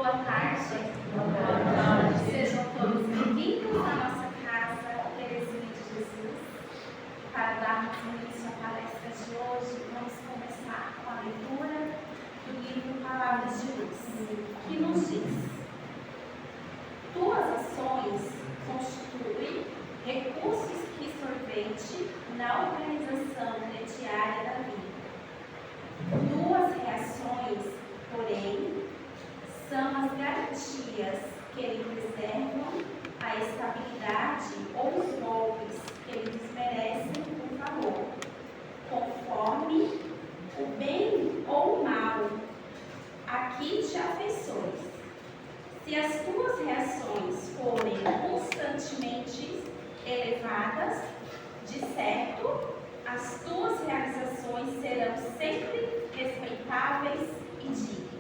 Boa tarde. Boa tarde. Sejam todos bem-vindos à nossa casa, Terezinha de Jesus. Para darmos início à palestra de hoje, vamos começar com a leitura do livro Palavras de Luz, que nos diz: tuas ações constituem recursos que sorvete na organização diária da vida. Tuas reações, porém, são as garantias que lhe preservam a estabilidade ou os golpes que lhe desmerecem o valor, conforme o bem ou o mal a que te afeiçoes. Se as tuas reações forem constantemente elevadas, de certo, as tuas realizações serão sempre respeitáveis e dignas.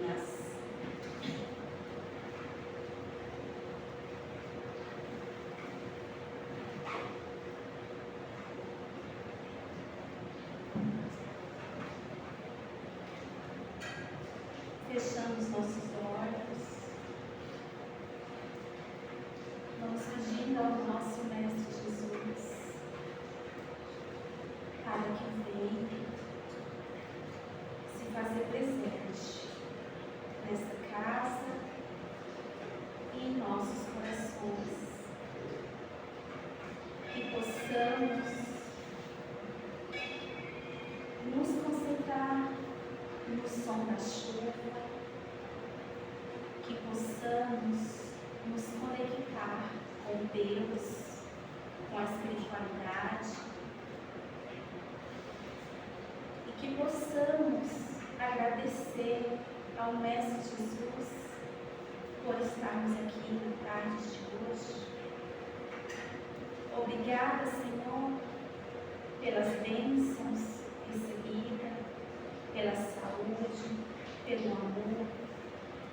Fechamos nossos olhos, vamos pedindo ao nosso Mestre Jesus para que venha se fazer presente nesta casa e em nossos corações, que possamos nos concentrar no som da chuva, que possamos nos conectar com Deus, com a espiritualidade, e que possamos agradecer ao Mestre Jesus por estarmos aqui na tarde de hoje. Obrigada, Senhor, pelas bênçãos recebidas, pela saúde, pelo amor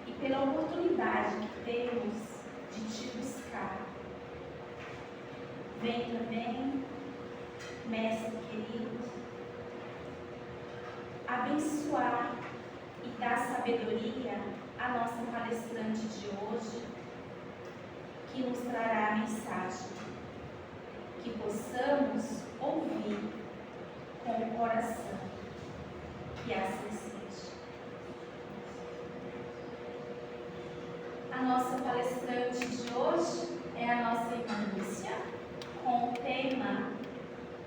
e pela oportunidade que temos de te buscar. Vem também, Mestre querido, abençoar e dar sabedoria à nossa palestrante de hoje, que nos trará a mensagem, que possamos ouvir com o coração. Que assim seja. A nossa palestrante de hoje é a nossa irmã Lúcia, com o tema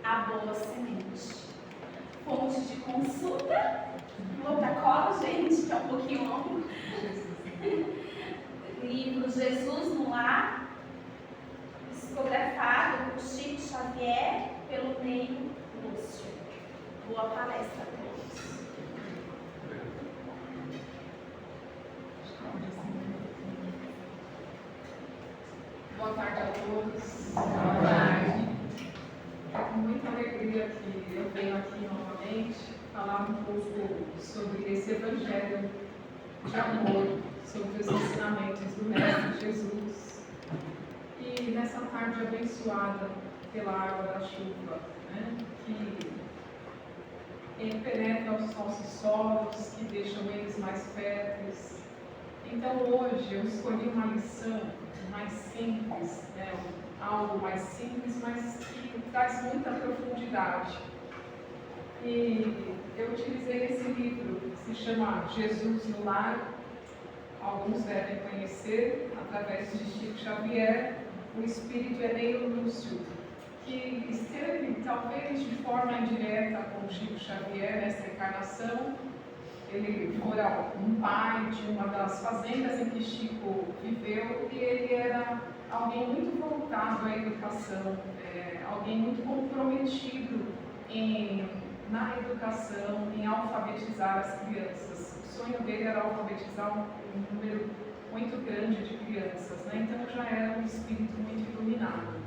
A Boa Semente. Fonte de consulta, protocolo, gente, que é um pouquinho longo. Livro Jesus no Lar, psicografado por Chico Xavier, pelo Ney Lúcio. Boa palestra a todos. Boa tarde a todos. Boa tarde. É com muita alegria que eu venho aqui novamente falar um pouco sobre esse Evangelho de amor, sobre os ensinamentos do Mestre Jesus. E nessa tarde abençoada pela água da chuva, né, que penetra os nossos solos, que deixam eles mais férteis. Então hoje eu escolhi uma lição mais simples, né? Algo mais simples, mas que traz muita profundidade. E eu utilizei esse livro, que se chama Jesus no Lar. Alguns devem conhecer, através de Chico Xavier, o espírito Enei Lúcio, que esteve, talvez de forma indireta, com Chico Xavier nessa encarnação. Ele fora um pai de uma das fazendas em que Chico viveu, e ele era alguém muito voltado à educação, alguém muito comprometido na educação, em alfabetizar as crianças. O sonho dele era alfabetizar um número muito grande de crianças, né? Então já era um espírito muito iluminado.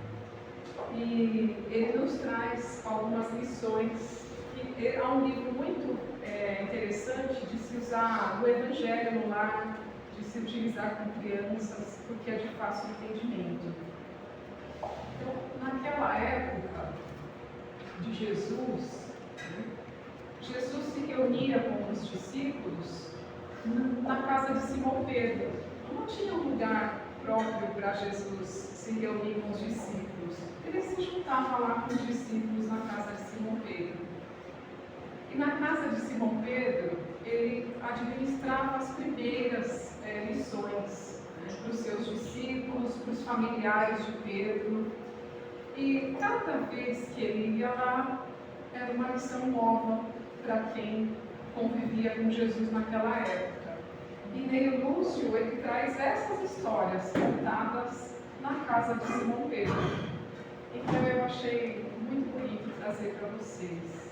E ele nos traz algumas lições, que é um livro muito interessante de se usar o Evangelho no lar, de se utilizar com crianças, porque é de fácil entendimento. Então, naquela época de Jesus, Jesus se reunia com os discípulos na casa de Simão Pedro, não tinha um lugar próprio para Jesus se reunir com os discípulos. Ele se juntava lá com os discípulos na casa de Simão Pedro. E na casa de Simão Pedro, ele administrava as primeiras lições, né, para os seus discípulos, para os familiares de Pedro. E cada vez que ele ia lá, era uma lição nova para quem convivia com Jesus naquela época. E Neio Lúcio, ele traz essas histórias contadas na casa de Simão Pedro. Então eu achei muito bonito trazer para vocês.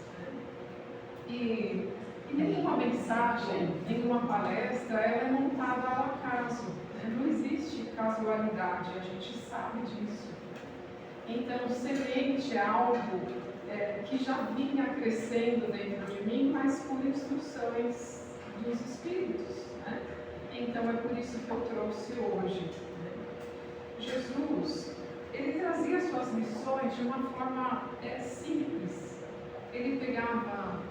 E nenhuma mensagem, nenhuma palestra, ela é montada ao acaso. Né? Não existe casualidade, a gente sabe disso. Então, semente é algo que já vinha crescendo dentro de mim, mas por instruções dos Espíritos. Né? Então, é por isso que eu trouxe hoje. Jesus, ele trazia suas lições de uma forma simples. Ele pegava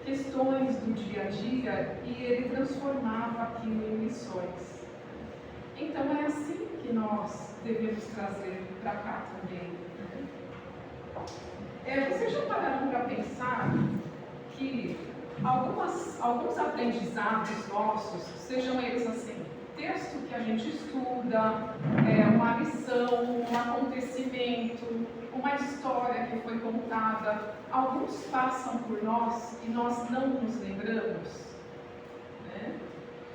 questões do dia a dia e ele transformava aquilo em lições. Então, é assim que nós devemos trazer para cá também. Vocês já pararam para pensar que alguns aprendizados nossos, sejam eles assim, texto que a gente estuda, uma lição, um acontecimento, uma história que foi contada, alguns passam por nós e nós não nos lembramos? Né?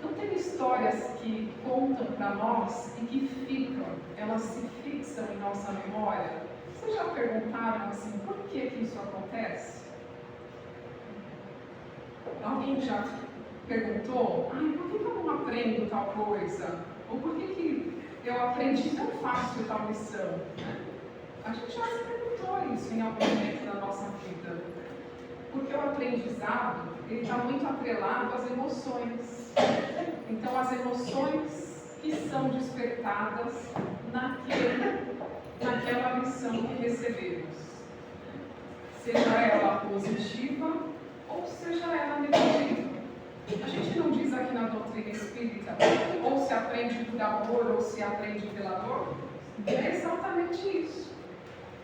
Não tem histórias que contam para nós e que ficam, elas se fixam em nossa memória? Vocês já perguntaram assim, por que isso acontece? Alguém já perguntou, por que eu não aprendo tal coisa? Ou por que eu aprendi tão fácil tal lição? A gente já se perguntou isso em algum momento da nossa vida. Porque o aprendizado, ele está muito atrelado às emoções. Então, as emoções que são despertadas naquela lição que recebemos. Seja ela positiva ou seja ela negativa. A gente não diz aqui na doutrina espírita ou se aprende por amor ou se aprende pela dor. É exatamente isso.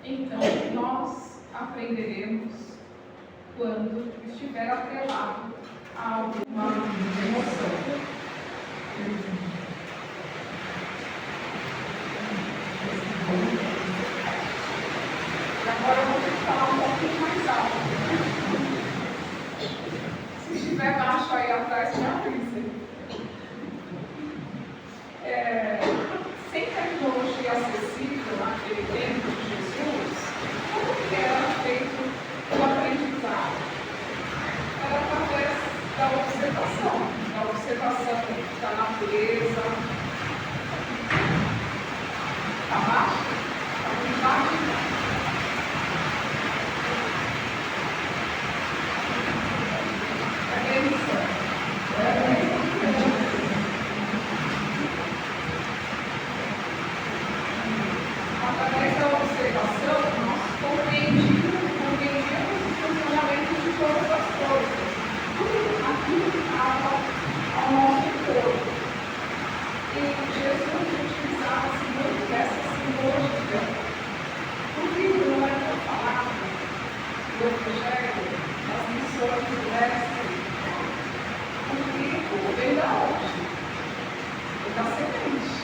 Então, nós aprenderemos quando estiver atrelado a alguma emoção. Agora eu vou ter que falar um pouquinho mais alto. Se estiver baixo aí atrás, me avisem. Sem tecnologia acessível naquele tempo de Jesus, como que era feito o aprendizado? Era através da observação da natureza. Está baixo? Está muito baixo? Através da observação, nós compreendemos os funcionamentos de todas as coisas, tudo aquilo que estava ao nosso corpo. E Jesus utilizava-se muito dessa simbologia. O livro não é tão falado do Evangelho, das lições do mestre. O livro vem da onde? Da semente.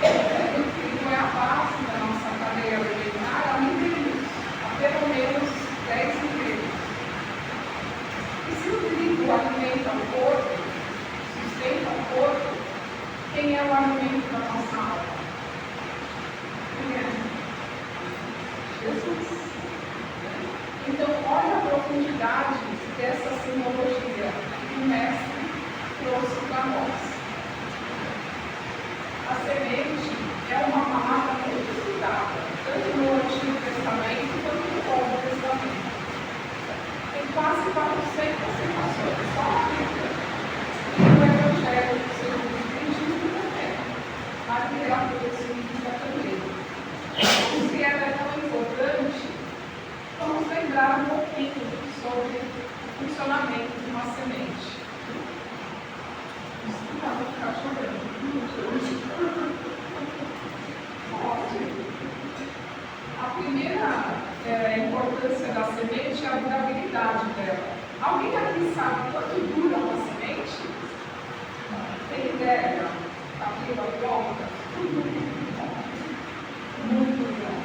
É a base da nossa cadeia alimentar há milênios, há pelo menos 10 milênios. E se o trigo alimenta o corpo, sustenta o corpo, quem é o alimento da nossa alma? Quem é? Jesus. Então, olha a profundidade dessa simbologia que o Mestre trouxe para nós. A semente é uma palavra muito estudada, tanto no Antigo Testamento quanto no Novo Testamento. Tem quase 400 citações, só a Bíblia. E o Evangelho do Segundo Espiritismo também. A literatura espírita também. Se ela é tão importante, vamos lembrar um pouquinho sobre o funcionamento de uma semente. A primeira importância da semente é a durabilidade dela. Alguém aqui sabe quanto dura uma semente? Tem ideia? Abriu a porta? Muito bom.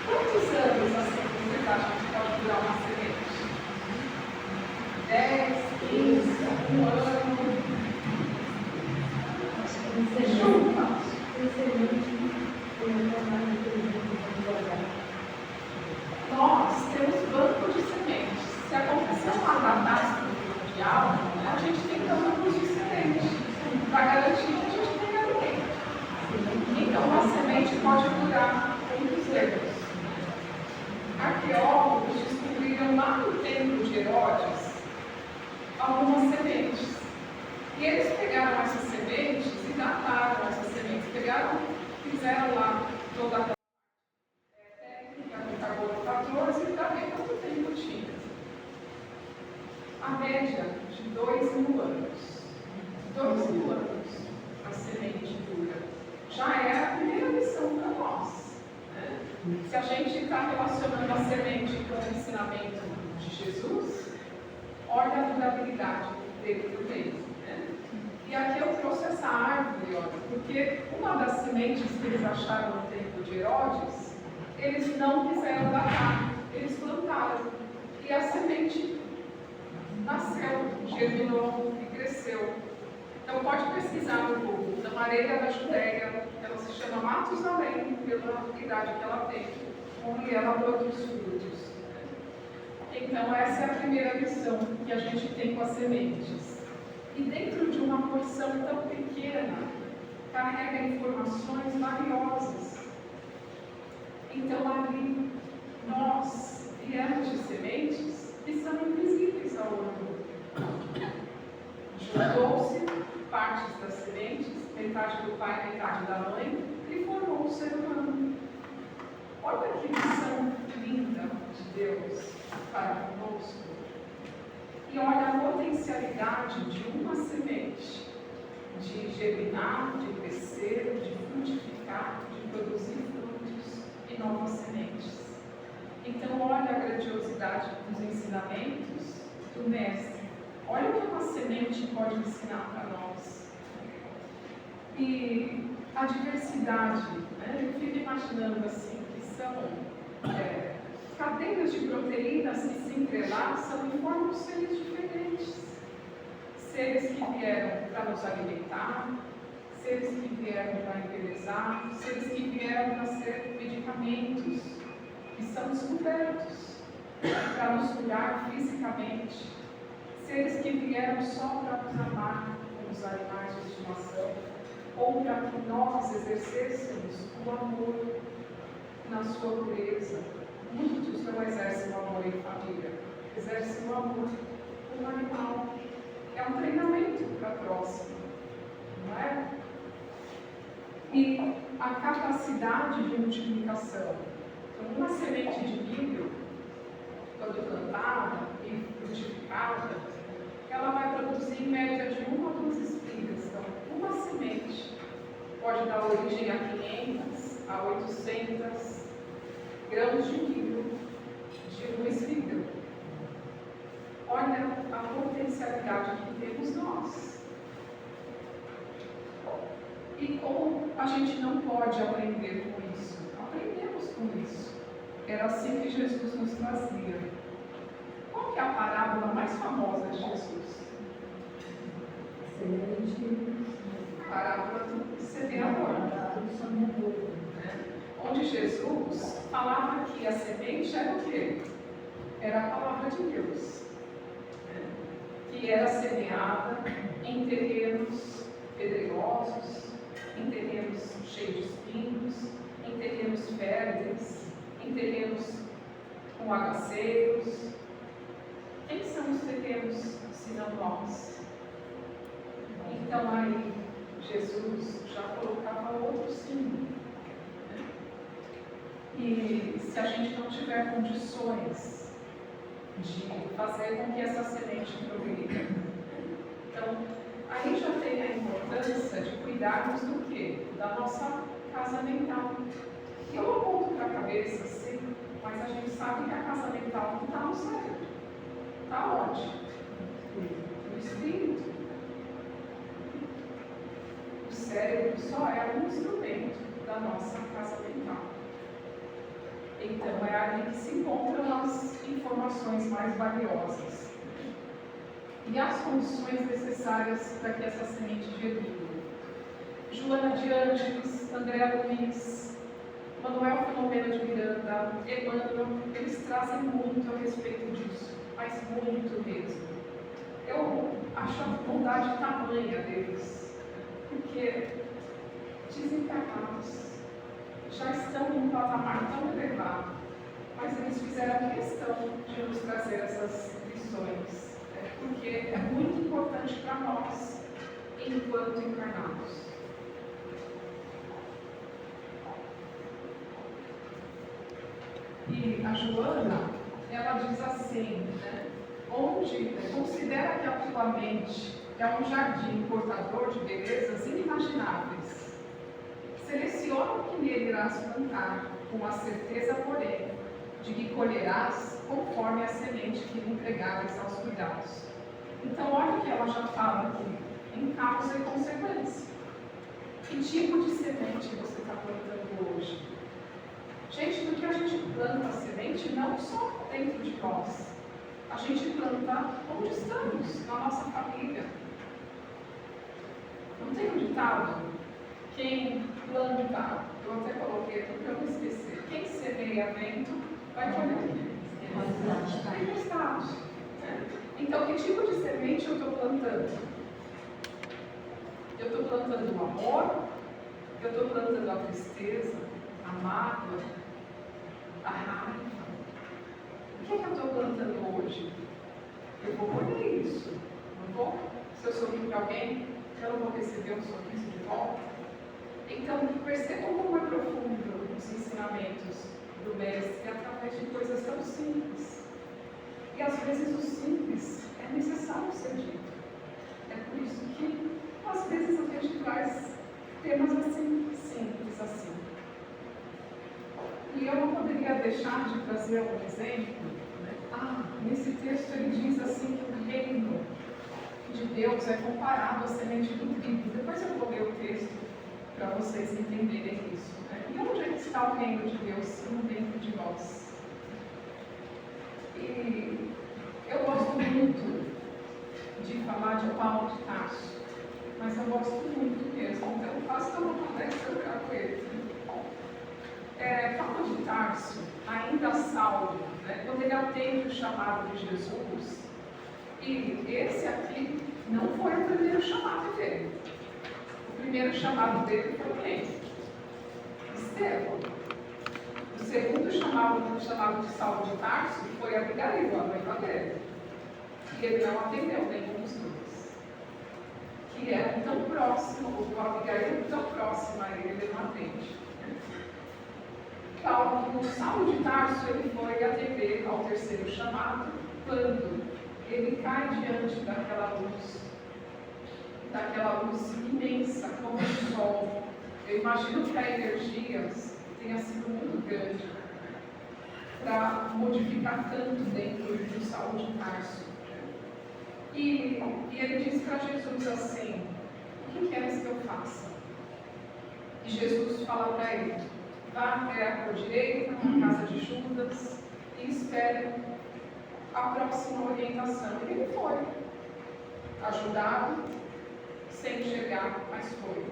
Quantos anos assim vocês acham que pode durar uma semente? 10, 15, um ano? Chupa! Nós temos banco de sementes. Se acontecer uma catástrofe mundial, a gente tem que ter bancos de sementes para garantir que a gente tenha alimento. Então, uma semente pode durar muitos anos. Arqueólogos descobriram lá no tempo de Herodes algumas sementes. E eles pegaram essas sementes e dataram essas sementes. Fizeram lá toda a técnica do carbono 14 para ver quanto tempo tinha. A média de 2.000 anos. 2.000 anos a semente dura. Já é a primeira lição para nós. Né? Se a gente está relacionando a semente com o ensinamento de Jesus, olha a durabilidade dele também. E aqui eu trouxe essa árvore, olha, porque uma das sementes que eles acharam no tempo de Herodes, eles não quiseram datar, eles plantaram. E a semente nasceu, germinou e cresceu. Então pode pesquisar no Google, na Mareira da Judéia, ela se chama Matusalém, pela idade que ela tem, onde ela produz frutos. Então essa é a primeira lição que a gente tem com as sementes. E dentro de uma porção tão pequena, carrega informações valiosas. Então ali, nós viemos de sementes que são invisíveis ao olho. Juntou-se partes das sementes, metade do pai, metade da mãe, e formou o ser humano. Olha que lição linda de Deus para conosco. E olha a potencialidade de uma semente, de germinar, de crescer, de frutificar, de produzir frutos e novas sementes. Então, olha a grandiosidade dos ensinamentos do Mestre. Olha o que uma semente pode ensinar para nós. E a diversidade, né? Eu fico imaginando assim, que são cadeias de proteínas que se entrelaçam e formam seres diferentes. Seres que vieram para nos alimentar, seres que vieram para embelezar, seres que vieram para ser medicamentos, que são descobertos para nos curar fisicamente. Seres que vieram só para nos amar como os animais de estimação, ou para que nós exercêssemos o amor na sua pureza. Muitos não exercem o amor em família, exercem o amor como animal. É um treinamento para a próxima, não é? E a capacidade de multiplicação. Então, uma semente de milho, quando plantada e frutificada, ela vai produzir em média de 1 a 2 espigas. Então, uma semente pode dar origem a 500 a 800 grãos de milho de uma espiga. Olha a potencialidade que temos nós. E como a gente não pode aprender com isso? Aprendemos com isso. Era assim que Jesus nos trazia. Qual que é a parábola mais famosa de Jesus? A parábola do semeador. Onde Jesus falava que a semente era o quê? Era a palavra de Deus. Que era semeada em terrenos pedregosos, em terrenos cheios de espinhos, em terrenos férteis, em terrenos com aguaceiros. Quem são os terrenos, senão nós? Então aí, Jesus já colocava outro símbolo. E se a gente não tiver condições de fazer com que essa semente progrida, então a aí já tem a importância de cuidarmos do quê? Da nossa casa mental. Eu aponto para a cabeça, sim, mas a gente sabe que a casa mental não está no cérebro. Está onde? No espírito. O cérebro só é um instrumento da nossa casa mental. Então é ali que se encontram as informações mais valiosas e as condições necessárias para que essa semente germine. Joana de Ângeles, André Luiz, Manuel Filomeno de Miranda, Emmanuel, eles trazem muito a respeito disso, mas muito mesmo. Eu acho a bondade tamanha deles, porque desencarnados já estão num patamar tão elevado, mas eles fizeram questão de nos trazer essas lições, porque é muito importante para nós, enquanto encarnados. E a Joana, ela diz assim, onde considera que a tua mente é um jardim portador de belezas inimagináveis. Seleciona o que nele irás plantar, com a certeza, porém, de que colherás conforme a semente que lhe entregares aos cuidados. Então, olha o que ela já fala aqui, em causa e consequência. Que tipo de semente você está plantando hoje? Gente, porque a gente planta a semente não só dentro de nós. A gente planta onde estamos, na nossa família. Não tem um ditado? Quem planta, eu até coloquei aqui para eu não esquecer, quem semeia vento vai colher tempestade. Então, que tipo de semente eu estou plantando? Eu estou plantando o amor? Eu estou plantando a tristeza, a mágoa, a raiva? O que é que eu estou plantando hoje? Eu vou colher isso, não vou? Se eu sorrir para alguém, eu não vou receber um sorriso de volta. Então, percebam como é profundo os ensinamentos do Mestre através de coisas tão simples. E às vezes o simples é necessário ser dito. É por isso que, às vezes, a gente traz temas assim, simples assim. E eu não poderia deixar de trazer um exemplo. Nesse texto ele diz assim que o reino de Deus é comparado à semente do trigo. Depois eu vou ler o texto para vocês entenderem isso. E onde é que está o reino de Deus dentro de nós? E eu gosto muito de falar de Paulo de Tarso, mas eu gosto muito mesmo, então faço uma conversa com ele. Paulo de Tarso, ainda salvo, quando ele atende o chamado de Jesus, e esse aqui não foi o primeiro chamado dele. O primeiro chamado dele foi quem? Estevão. O segundo chamado de Saulo de Tarso foi Abigail, a noiva dele. E ele não atendeu nenhum dos dois. Que era tão próximo, o Abigail tão próximo a ele não atende. O Saulo de Tarso ele foi atender ao terceiro chamado quando ele cai diante daquela luz imensa como o sol. Eu imagino que a energia tenha sido muito grande para modificar tanto dentro do Saulo de Tarso. E ele disse para Jesus assim: o que queres que eu faça? E Jesus fala para ele: vá até a rua direita, na casa de Judas, e espere a próxima orientação. E ele foi, ajudado, sem enxergar, mas foi.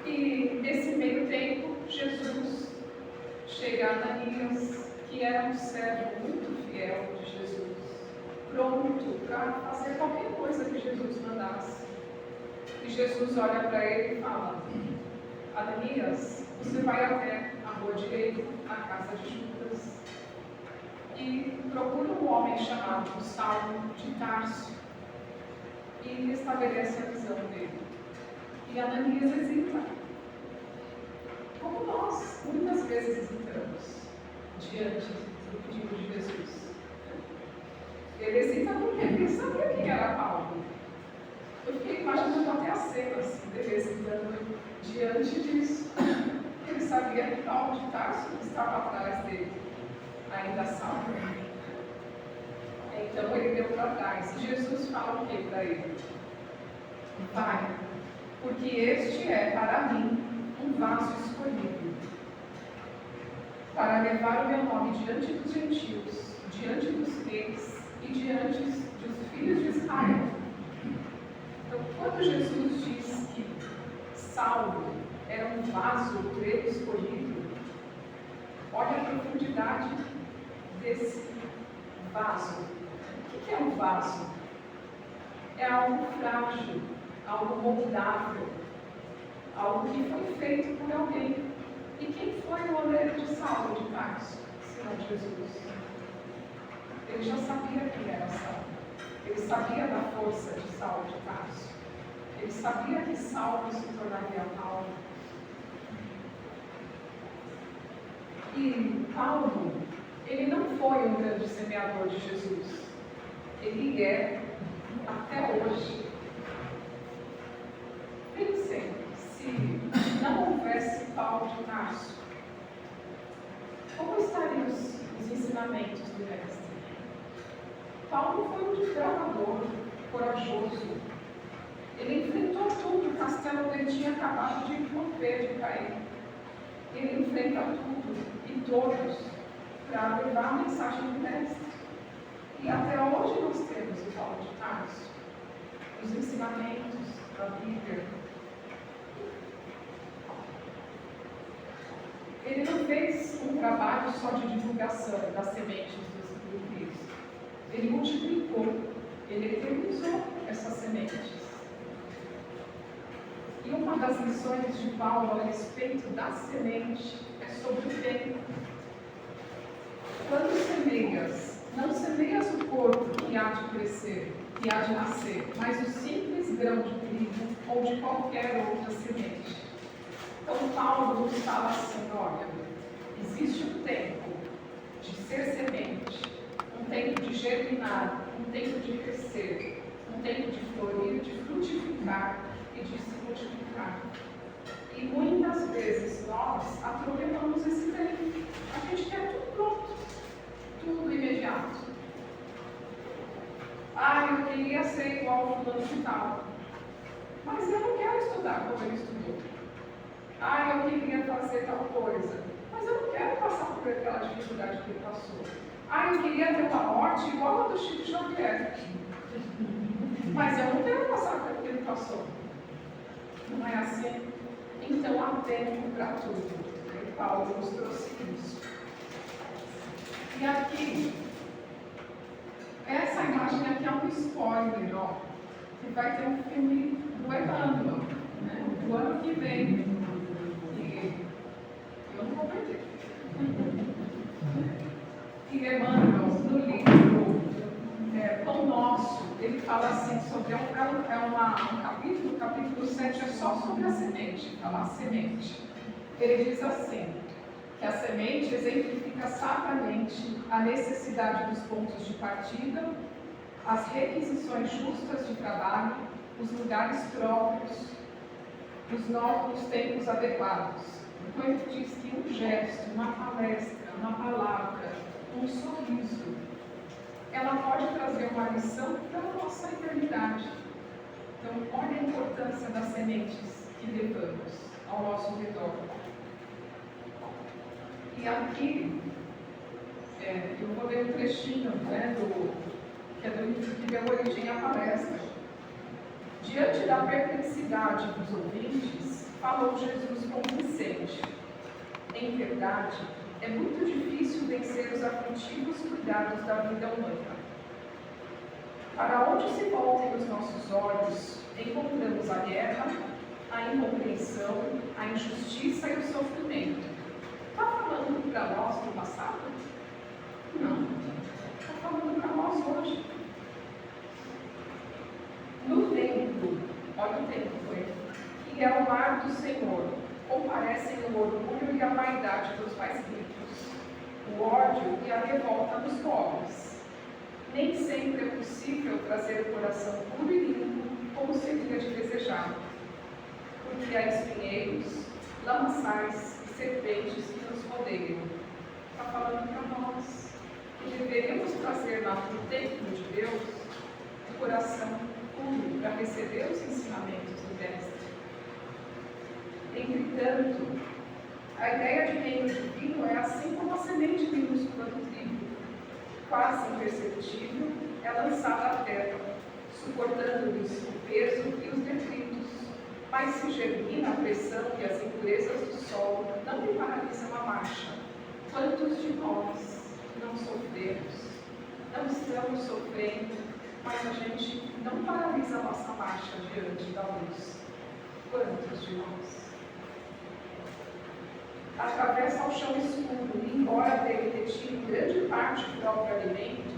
E nesse meio tempo, Jesus chega a Ananias, que era um servo muito fiel de Jesus, pronto para fazer qualquer coisa que Jesus mandasse. E Jesus olha para ele e fala: Ananias, você vai até a rua direita, na casa de Judas, e procura um homem chamado Saulo de Tarso e estabelece a visão dele. E Ananias hesita, como nós muitas vezes hesitamos diante do pedido de Jesus. Ele hesita porque ele sabia quem era Paulo. salvo. Então ele deu para trás. E Jesus fala o que para ele? Vai, porque este é para mim um vaso escolhido, para levar o meu nome diante dos gentios, diante dos reis e diante dos filhos de Israel. Então, quando Jesus diz que Saulo era um vaso grego escolhido, olha a profundidade desse vaso. O que é um vaso? É algo frágil, algo moldável, algo que foi feito por alguém. E quem foi o oleiro de Saulo de Tarso, senão Jesus? Ele já sabia quem era Saulo. Ele sabia da força de Saulo de Tarso. Ele sabia que Saulo se tornaria Paulo. E Paulo, ele não foi um grande semeador de Jesus. Ele é, até hoje. Pensem, se não houvesse Paulo de Tarso, como estariam os ensinamentos do Mestre? Paulo foi um desbravador, corajoso. Ele enfrentou tudo, o castelo dele tinha acabado de romper, de cair. Ele enfrenta tudo e todos para levar a mensagem do Mestre. E até hoje nós temos o Paulo de Tarso, os ensinamentos da Bíblia. Ele não fez um trabalho só de divulgação das sementes do Cristo. Ele multiplicou, ele eternizou essas sementes. E uma das lições de Paulo a respeito da semente é sobre o tempo. Quando semeias, não semeias o corpo que há de crescer, que há de nascer, mas o simples grão de trigo ou de qualquer outra semente. Então Paulo nos fala assim, olha, existe um tempo de ser semente, um tempo de germinar, um tempo de crescer, um tempo de florir, de frutificar e de se multiplicar. E muitas vezes nós atropelamos esse tempo. A gente quer tudo pronto, tudo imediato. Eu queria ser igual ao fulano de tal, mas eu não quero estudar como ele estudou. Eu queria fazer tal coisa, mas eu não quero passar por aquela dificuldade que ele passou. Eu queria ter uma morte igual a do Chico Xavier, mas eu não quero passar por aquilo que ele passou. Não é assim? Então há tempo para tudo. E Paulo nos trouxe isso. E aqui, essa imagem aqui é um spoiler, ó, que vai ter um filme do Emmanuel, né, do ano que vem. E eu não vou perder. E Emmanuel, no livro Pão Nosso, ele fala assim sobre um capítulo, o capítulo 7 é só sobre a semente, fala a semente. Ele diz assim, que a semente exemplifica sabiamente a necessidade dos pontos de partida, as requisições justas de trabalho, os lugares próprios, os novos tempos adequados. Então ele diz que um gesto, uma palestra, uma palavra, um sorriso, ela pode trazer uma lição para a nossa eternidade. Então olha a importância das sementes que levamos ao nosso redor. E aqui, eu vou ler um trechinho, né, que é do livro que deu origem à palestra. Diante da perplexidade dos ouvintes, falou Jesus convincente. Em verdade, é muito difícil vencer os aflitivos cuidados da vida humana. Para onde se voltem os nossos olhos, encontramos a guerra, a incompreensão, a injustiça e o sofrimento. Está falando para nós do passado? Não. Está falando para nós hoje. No templo, olha o templo, que é o lar do Senhor, comparecem o orgulho e a vaidade dos mais ricos, o ódio e a revolta dos pobres. Nem sempre é possível trazer o coração puro e limpo como seria de desejar, porque há espinheiros, lamaçais e serpentes que nos rodeiam. Está falando para nós. trazer lá para o templo de Deus o coração puro para receber os ensinamentos do Mestre. Entretanto, a ideia de reino divino é assim como a semente minúscula do trigo, quase imperceptível, é lançada à terra, suportando-lhes o peso e os detritos, mas se germina a pressão e as impurezas do solo, não lhe paralisam a marcha. Quantos de nós não sofremos, não estamos sofrendo, mas a gente não paralisa a nossa marcha diante da luz? Quantos de nós? Atravessa o chão escuro e, embora tenha retido grande parte do próprio alimento,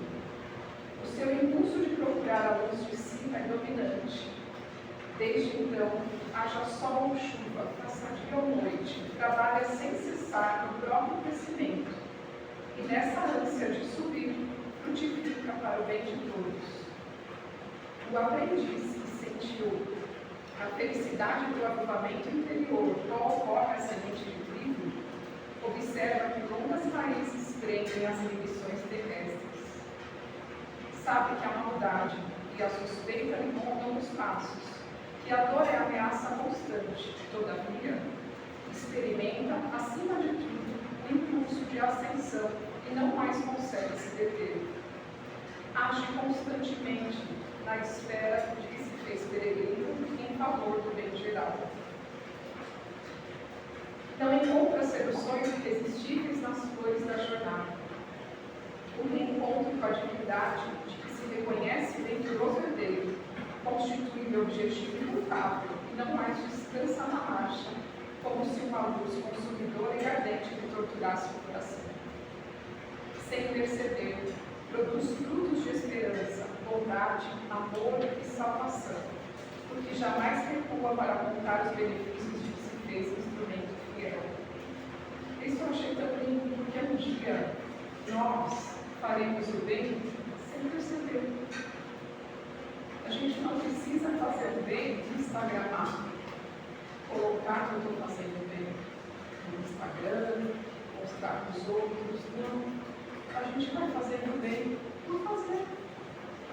o seu impulso de procurar a luz de cima é dominante. Desde então, haja sol ou chuva, faça dia ou noite, trabalha sem cessar no próprio crescimento, e nessa ânsia de subir, frutifica para o bem de todos. O aprendiz que sentiu a felicidade do avivamento interior, qual ocorre a semente de trigo, observa que longas raízes prendem as inibições terrestres. Sabe que a maldade e a suspeita lhe rondam os passos, que a dor é a ameaça constante. Todavia, experimenta, acima de tudo, o impulso de ascensão e não mais consegue se deter. Age constantemente na esfera de que se fez peregrino em favor do bem geral. Não encontra seduções irresistíveis nas flores da jornada. O reencontro com a divindade de que se reconhece venturoso herdeiro constitui o objetivo imutável e não mais descansa na marcha, como se uma luz consumidora e ardente lhe torturasse o coração. Sem perceber, produz frutos de esperança, bondade, amor e salvação, porque jamais recua para contar os benefícios de que se fez instrumento fiel. Isso eu achei tão lindo, porque um dia nós faremos o bem sem perceber. A gente não precisa fazer o bem no Instagram, colocar que eu estou fazendo bem no Instagram, mostrar para os outros. Não. A gente vai fazendo o bem por fazer,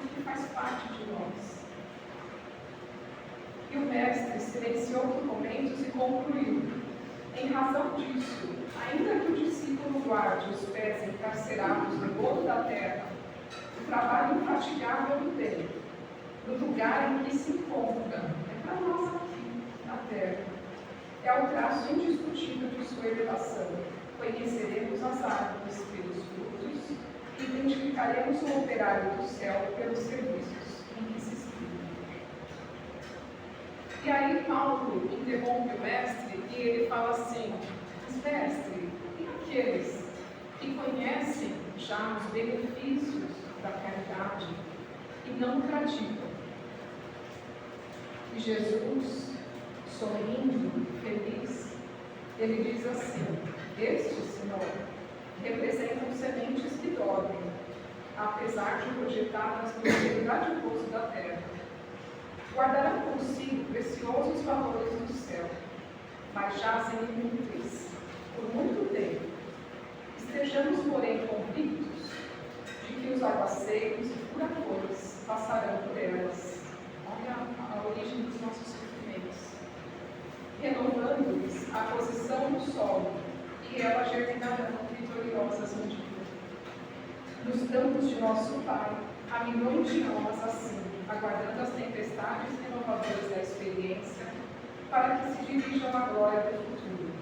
porque faz parte de nós. E o Mestre silenciou por momentos e concluiu: em razão disso, ainda que o discípulo guarde os pés encarcerados no lodo da terra, o trabalho infatigável do bem, no lugar em que se encontra, é para nós aqui, na terra, é o traço indiscutível de sua elevação. Conheceremos as árvores pelos frutos e identificaremos o operário do céu pelos serviços em que se inspira. E aí Paulo interrompe o mestre e ele fala assim: mas mestre, e aqueles que conhecem já os benefícios da caridade e não praticam? E Jesus, sorrindo, feliz, ele diz assim: estes, Senhor, representam sementes que dormem, apesar de projetadas no meio dadivoso da terra. Guardarão consigo preciosos valores do céu, mas jazem inúteis por muito tempo. Estejamos, porém, convictos de que os aguaceiros e furacões passarão por elas. Olha a origem dos nossos sofrimentos. Renovando-lhes a posição no solo, e elas germinarão vitoriosas no dia. Nos campos de nosso Pai, há milhões de almas assim, aguardando as tempestades renovadoras da experiência, para que se dirijam à glória do futuro.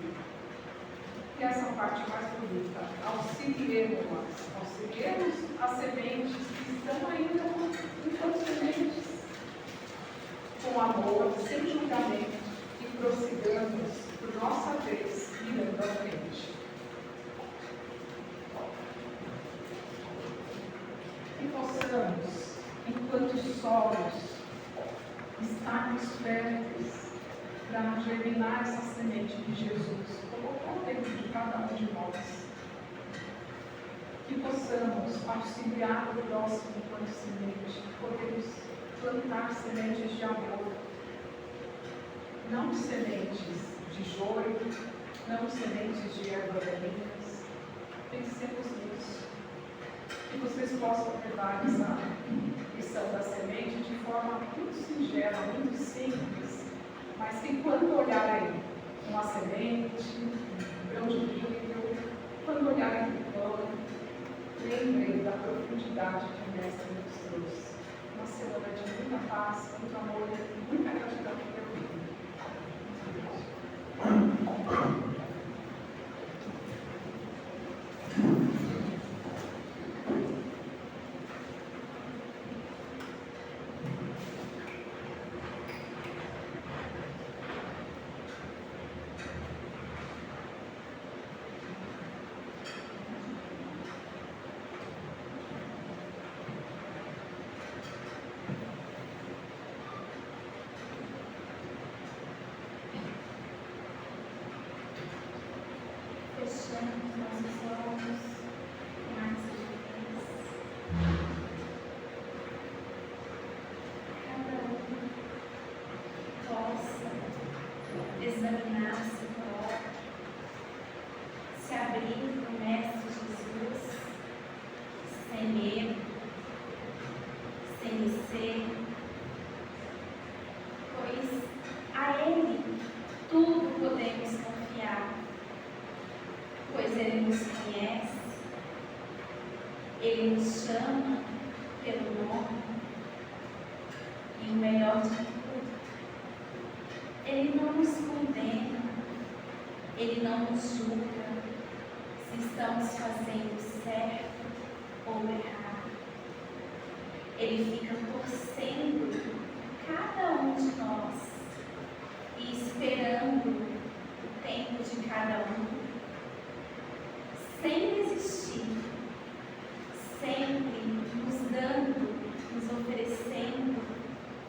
E essa parte mais bonita: auxiliemos as sementes que estão ainda enquanto sementes, com amor, sem julgamento, e prossigamos por nossa vez, mirando à frente. E possamos, enquanto solos, estarmos férteis para germinar essa semente que Jesus colocou dentro de cada um de nós. Que possamos auxiliar o próximo enquanto semente, podemos plantar sementes de amor, não sementes de joio, não sementes de erva daninhas. Pensemos nisso. que vocês possam levar essa questão da semente de forma muito singela, muito simples, mas que quando olharem uma semente, um grão de milho, quando olharem o pão, lembrem da profundidade que o Mestre nos trouxe. Uma semana de muita paz, muito amor e muita gratidão por ter vindo. Fechamos nossos olhos mais uma vez. Cada um possa examinar-se próprio, se abrir para o Mestre Jesus, sem medo, sem receio, pois a Ele tudo podemos confiar. Pois Ele nos conhece, Ele nos chama pelo nome, e o melhor de tudo, Ele não nos condena, Ele não nos julga se estamos fazendo certo ou errado. Ele fica torcendo cada um de nós e esperando o tempo de cada um, sem desistir, sempre nos dando, nos oferecendo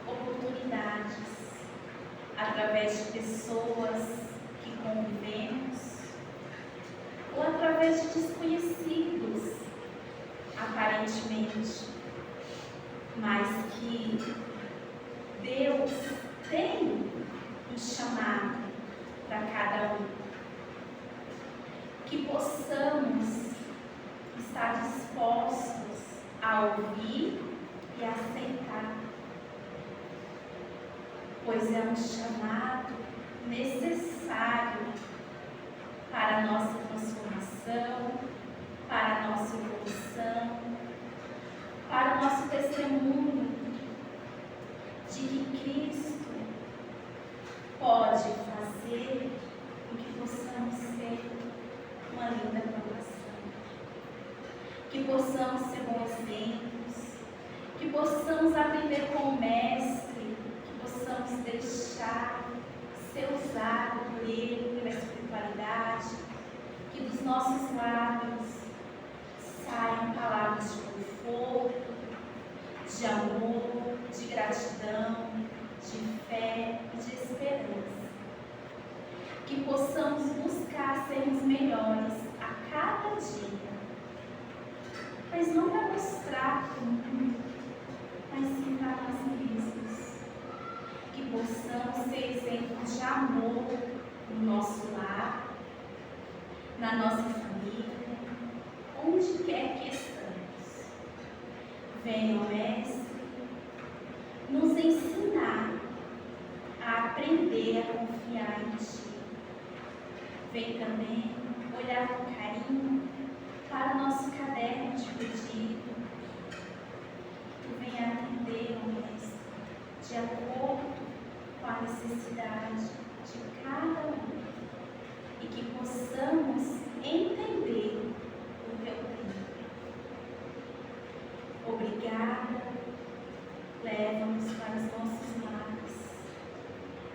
oportunidades, através de pessoas que convivemos, ou através de desconhecidos, aparentemente, mas que Deus tem um chamado para cada um. Que possamos estar dispostos a ouvir e aceitar, pois é um chamado necessário para a nossa transformação, para a nossa evolução, para o nosso testemunho de que Cristo pode fazer com que possamos ser uma linda provação, que possamos ser bons exemplos, que possamos aprender com o Mestre, que possamos deixar ser usado por Ele, pela espiritualidade, que dos nossos lábios saiam palavras de conforto, de amor, de gratidão, de fé e de esperança. Que possamos buscar sermos melhores a cada dia, mas não para mostrar para o mundo, mas sim para nós mesmos. Que possamos ser exemplos de amor no nosso lar, na nossa família, onde quer que estamos. Venha, Mestre, nos ensinar a aprender a confiar em Ti. Vem também olhar com carinho para o nosso caderno de pedido. Que venha atender, ó Mestre, de acordo com a necessidade de cada um. E que possamos entender o Teu tempo. Obrigada, leva-nos para os nossos lares.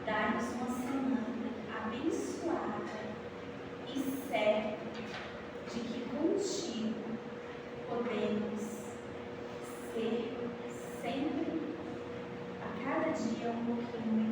Dá-nos uma semana abençoada e certo de que contigo podemos ser sempre, a cada dia, um pouquinho